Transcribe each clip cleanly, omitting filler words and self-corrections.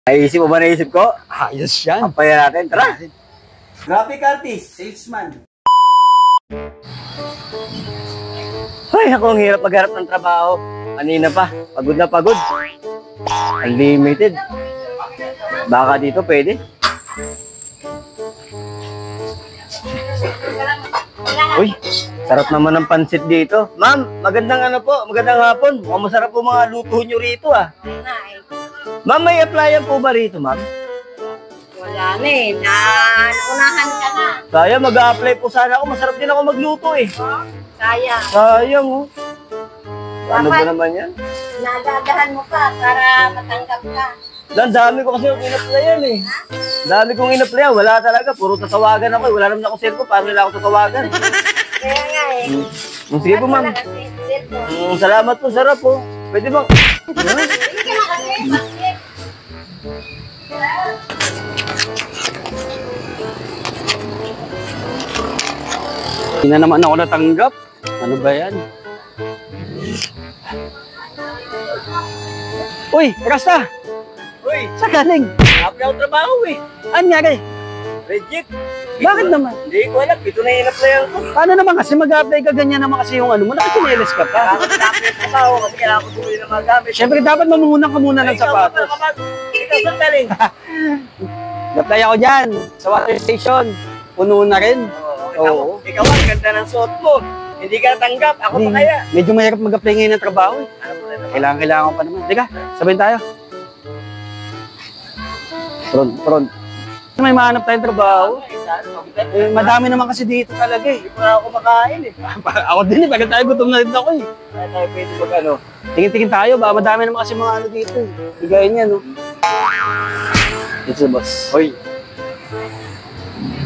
Naisip mo ba naisip ko? Ayos yan. Ampayan natin, tara! Graphic artist, salesman. Ay, ako ang hirap magharap ng trabaho. Kanina pa, pagod na pagod. Unlimited. Baka dito pwede. Uy, sarap naman ng pansit dito. Ma'am, magandang magandang hapon. Mukhang masarap po mga luto nyo rito ah. Ma'am, may applyan po ba rito, ma'am? Wala na eh. Naunahan ka na. Sayang, mag-a-apply po sana ako. Masarap din ako magluto eh. Sayang. Sayang oh. Ano ba naman yan? Nagagahan mo pa para matanggap ka. Dan, dami ko kasi in-applyan eh. Dami kong in-applyan. Wala talaga. Puro tatawagan ako eh. Wala naman akong cellphone. Paano nila ako tatawagan? Kaya nga eh. Sige po, ma'am. Salamat po. Sarap po. Pwede bang... Hindi ka na kasi. Bakit? Hindi na naman ako natanggap. Ano ba yan? Uy, Rasta! Uy, Saan galing? apply ako trabaho eh. Ano nangyari? Legit. Bakit naman? Hindi ko alam. Ito na yung in-applyan ko. Paano naman kasi mag-apply ka ganyan naman kasi yung ano mo? Nakachinelas ka pa. Kailangan ko na-apply yung trabaho kasi kailangan ko bumili ng mga gamit. Siyempre dapat mamunang ka muna ng sapatos. Ikaw saan galing? Apply ako dyan sa water station. Puno na rin. Oo. Ikaw ang ganda ng suot mo. Hindi ka natanggap. Ako pa kaya. Medyo mahirap mag-apply ngayon ng trabaho eh. Kailangan ko pa naman. Teka, sabihin tayo. Front. May mahanap tayong trabaho. Eh, madami naman kasi dito talaga eh. Hindi pa ako makain eh. Ako din eh, bakit tayo gutom na rin ako eh. Kaya tayo pwede mag-ano. Tingin-tingin tayo, ba? Madami naman kasi mga ano dito eh. Bigay niya, no? Ito, boss. Hoy.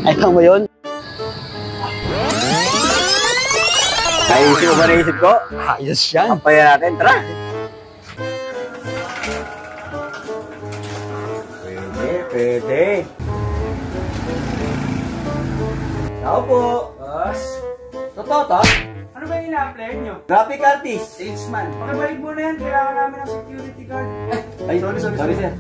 Ayaw mo yun? Naisip mo ba naisip ko? Ayos yan. Ampayan natin, tara! Pwede. Tao po. Boss. Totoo to? Ano ba yung ina-apply nyo? Graphic artist, salesman. Pakibalik mo na yan, kailangan namin ng security guard. Ay, sorry sir.